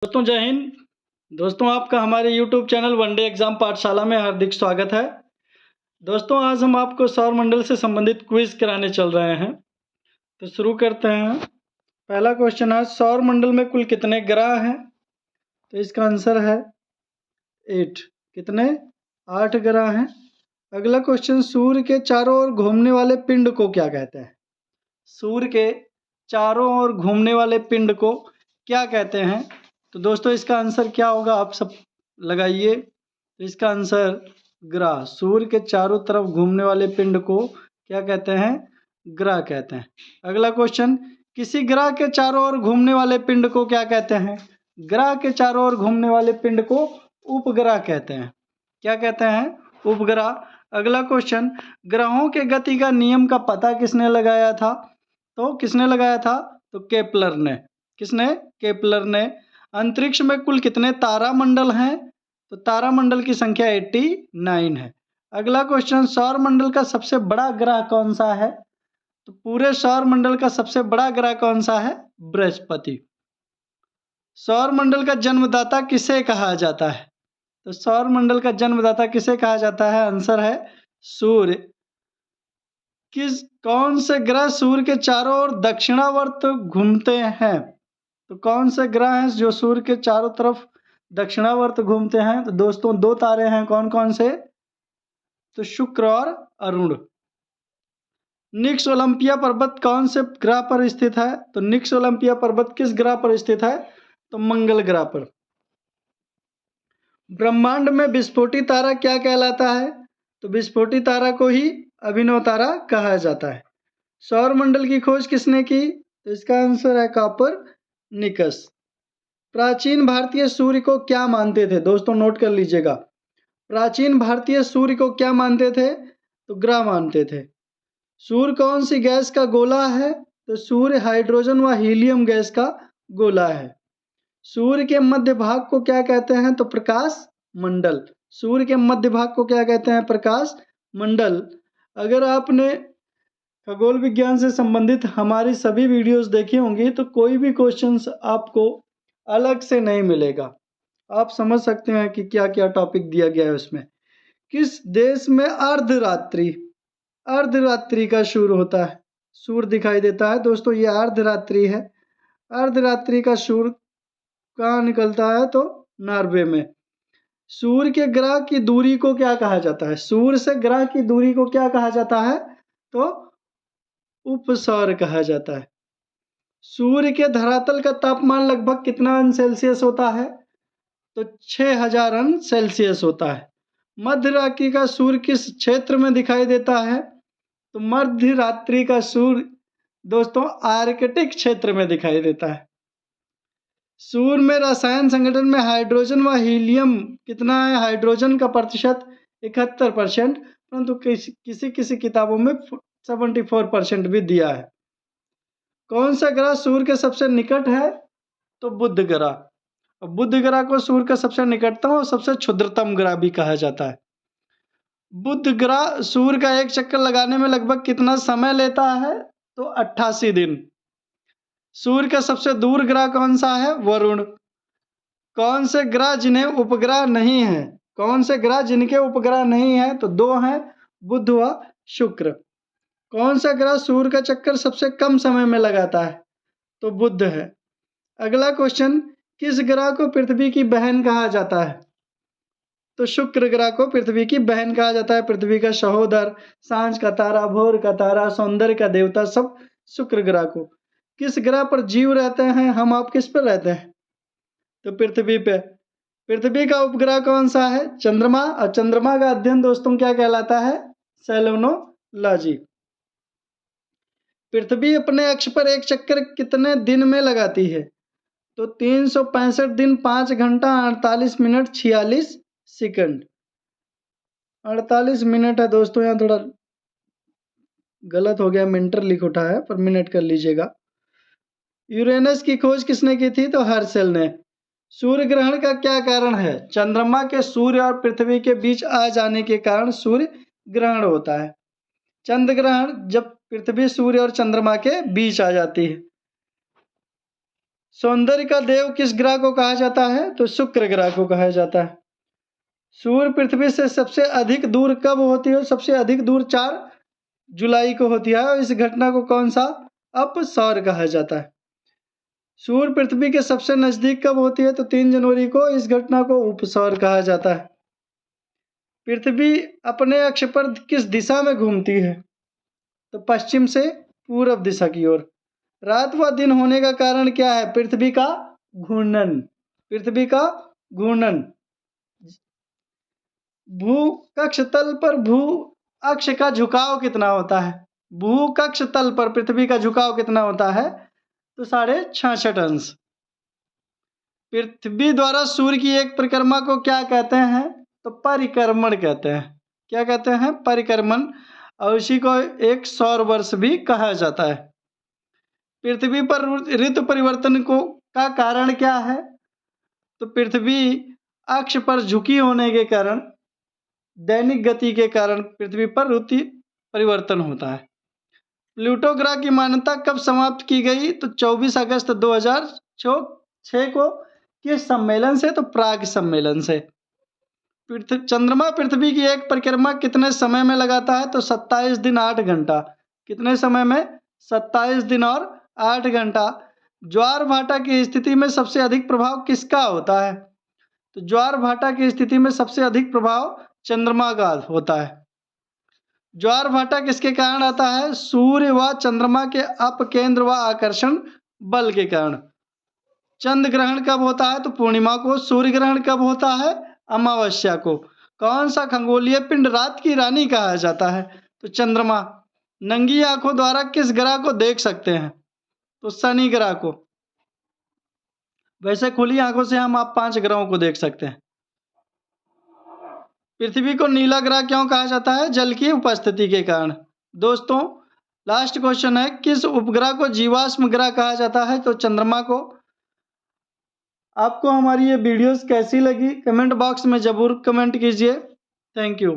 दोस्तों जय हिंद। दोस्तों आपका हमारे YouTube चैनल वनडे एग्जाम पाठशाला में हार्दिक स्वागत है। दोस्तों आज हम आपको सौरमंडल से संबंधित क्विज कराने चल रहे हैं, तो शुरू करते हैं। पहला क्वेश्चन है, सौरमंडल में कुल कितने ग्रह हैं? तो इसका आंसर है 8। कितने? 8 ग्रह हैं। अगला क्वेश्चन, सूर्य के चारों ओर घूमने वाले पिंड को क्या कहते हैं? सूर्य के चारों ओर घूमने वाले पिंड को क्या कहते हैं? तो दोस्तों इसका आंसर क्या होगा, आप सब लगाइए। तो इसका आंसर ग्रह। सूर्य के चारों तरफ घूमने वाले पिंड को क्या कहते हैं? ग्रह कहते हैं। अगला क्वेश्चन, किसी ग्रह के चारों ओर घूमने वाले पिंड को क्या कहते हैं? ग्रह के चारों ओर घूमने वाले पिंड को उपग्रह कहते हैं। क्या कहते हैं? उपग्रह। अगला क्वेश्चन, ग्रहों के गति का नियम का पता किसने लगाया था? तो किसने लगाया था? तो केपलर ने। किसने? केपलर ने। अंतरिक्ष में कुल कितने तारामंडल हैं? तो तारामंडल की संख्या 89 है। अगला क्वेश्चन, सौरमंडल का सबसे बड़ा ग्रह कौन सा है? तो पूरे सौरमंडल का सबसे बड़ा ग्रह कौन सा है? बृहस्पति। सौरमंडल का जन्मदाता किसे कहा जाता है? तो सौरमंडल का जन्मदाता किसे कहा जाता है? आंसर है सूर्य। कौन से ग्रह सूर्य के चारों ओर दक्षिणावर्त घूमते हैं? तो कौन से ग्रह हैं जो सूर्य के चारों तरफ दक्षिणावर्त घूमते हैं? तो दोस्तों 2 तारे हैं, कौन कौन से? तो शुक्र और अरुण। निक्स ओलंपिया पर्वत कौन से ग्रह पर स्थित है? तो निक्स ओलंपिया पर्वत किस ग्रह पर स्थित है? तो मंगल ग्रह पर। ब्रह्मांड में विस्फोटी तारा क्या कहलाता है? तो विस्फोटी तारा को ही अभिनव तारा कहा जाता है। सौरमंडल की खोज किसने की? तो इसका आंसर है कॉपरनिकस। प्राचीन भारतीय सूर्य को क्या मानते थे? दोस्तों नोट कर लीजिएगा। प्राचीन भारतीय सूर्य को क्या मानते थे? तो ग्रह मानते थे। सूर्य कौन सी गैस का गोला है? तो सूर्य हाइड्रोजन व हीलियम गैस का गोला है। सूर्य के मध्य भाग को क्या कहते हैं? तो प्रकाश मंडल। सूर्य के मध्य भाग को क्या कहते हैं? प्रकाश मंडल। अगर आपने खगोल विज्ञान से संबंधित हमारी सभी वीडियोस देखी होंगी तो कोई भी क्वेश्चंस आपको अलग से नहीं मिलेगा। आप समझ सकते हैं कि क्या क्या टॉपिक दिया गया है उसमें। किस देश में अर्धरात्रि अर्धरात्रि का शुरू होता है? सूर्य दिखाई देता है दोस्तों, ये अर्धरात्रि है। अर्धरात्रि का सूर्य कहाँ निकलता है? तो नॉर्वे में। सूर्य के ग्रह की दूरी को क्या कहा जाता है? सूर्य से ग्रह की दूरी को क्या कहा जाता है? तो उपसौर कहा जाता है। सूर्य के धरातल का तापमान लगभग कितना अंश सेल्सियस होता है? तो 6000 अंश सेल्सियस होता है। मध्य रात्रि का सूर्य किस क्षेत्र में दिखाई देता है? तो मध्य रात्रि का सूर्य दोस्तों आर्कटिक क्षेत्र में दिखाई देता है। सूर्य में रसायन संगठन में हाइड्रोजन व हीलियम कितना है? हाइड्रोजन का प्रतिशत 71%, परंतु किसी किसी किताबों में 74% भी दिया है। कौन सा ग्रह सूर्य के सबसे निकट है? तो बुध ग्रह। बुध ग्रह को सूर्य का सबसे निकटतम और सबसे क्षुद्रतम ग्रह भी कहा जाता है। बुध ग्रह सूर्य का एक चक्कर लगाने में लगभग कितना समय लेता है? तो 88 दिन। सूर्य का सबसे दूर ग्रह कौन सा है? वरुण। कौन से ग्रह जिन्हें उपग्रह नहीं है? कौन से ग्रह जिनके उपग्रह नहीं है? तो 2 हैं, बुध व शुक्र। कौन सा ग्रह सूर्य का चक्कर सबसे कम समय में लगाता है? तो बुध है। अगला क्वेश्चन, किस ग्रह को पृथ्वी की बहन कहा जाता है? तो शुक्र ग्रह को पृथ्वी की बहन कहा जाता है। पृथ्वी का सहोदर, सांझ का तारा, भोर का तारा, सौंदर्य का देवता, सब शुक्र ग्रह को। किस ग्रह पर जीव रहते हैं? हम आप किस पर रहते हैं? तो पृथ्वी पे। पृथ्वी का उपग्रह कौन सा है? चंद्रमा। और चंद्रमा का अध्ययन दोस्तों क्या कहलाता है? सेलेनोलॉजी। पृथ्वी अपने अक्ष पर एक चक्कर कितने दिन में लगाती है? तो 365 दिन, 5 घंटा 48 मिनट 46 सेकंड। 48 मिनट है दोस्तों, यहाँ थोड़ा गलत हो गया, मिनटर लिख उठा है पर मिनट कर लीजिएगा। यूरेनस की खोज किसने की थी? तो हर्शल ने। सूर्य ग्रहण का क्या कारण है? चंद्रमा के सूर्य और पृथ्वी के बीच आ जाने के कारण सूर्य ग्रहण होता है। चंद्र ग्रहण जब पृथ्वी, सूर्य और चंद्रमा के बीच आ जाती है। सौंदर्य का देव किस ग्रह को कहा जाता है? तो शुक्र ग्रह को कहा जाता है। सूर्य पृथ्वी से सबसे अधिक दूर कब होती है? सबसे अधिक दूर 4 जुलाई को होती है और इस घटना को कौन सा अपसौर कहा जाता है? सूर्य पृथ्वी के सबसे नजदीक कब होती है? तो 3 जनवरी को इस घटना को उपसौर कहा जाता है। पृथ्वी अपने अक्ष पर किस दिशा में घूमती है? तो पश्चिम से पूरब दिशा की ओर। रात व दिन होने का कारण क्या है? पृथ्वी का घूर्णन। पृथ्वी का घूर्णन। भूकक्ष तल पर भू अक्ष का झुकाव कितना होता है? भूकक्ष तल पर पृथ्वी का झुकाव कितना होता है? तो 66.5 अंश। पृथ्वी द्वारा सूर्य की एक परिक्रमा को क्या कहते हैं? तो परिक्रमण कहते हैं। क्या कहते हैं? परिक्रमण। और इसी को एक सौर वर्ष भी कहा जाता है। पृथ्वी पर ऋतु परिवर्तन को का कारण क्या है? तो पृथ्वी अक्ष पर झुकी होने के कारण, दैनिक गति के कारण पृथ्वी पर ऋतु परिवर्तन होता है। प्लूटो ग्रह की मान्यता कब समाप्त की गई? तो 24 अगस्त 2006 को। किस सम्मेलन से? तो प्राग सम्मेलन से। चंद्रमा पृथ्वी की एक परिक्रमा कितने समय में लगाता है? तो 27 दिन 8 घंटा। कितने समय में? 27 दिन और 8 घंटा। ज्वार भाटा की स्थिति में सबसे अधिक प्रभाव किसका होता है? तो ज्वार भाटा की स्थिति में सबसे अधिक प्रभाव चंद्रमा का होता है। ज्वार भाटा किसके कारण आता है? सूर्य व चंद्रमा के अपकेंद्र व आकर्षण बल के कारण। चंद्र ग्रहण कब होता है? तो पूर्णिमा को। सूर्य ग्रहण कब होता है? अमावस्या को। कौन सा खगोलीय पिंड रात की रानी कहा जाता है? तो चंद्रमा। नंगी आंखों द्वारा किस ग्रह को देख सकते हैं? तो शनि ग्रह को। वैसे खुली आंखों से हम 5 ग्रहों को देख सकते हैं। पृथ्वी को नीला ग्रह क्यों कहा जाता है? जल की उपस्थिति के कारण। दोस्तों, लास्ट क्वेश्चन है, किस उपग्रह को जीवाश्म ग्रह कहा जाता है? तो चंद्रमा को। आपको हमारी ये वीडियोस कैसी लगी? कमेंट बॉक्स में जरूर कमेंट कीजिए। Thank you.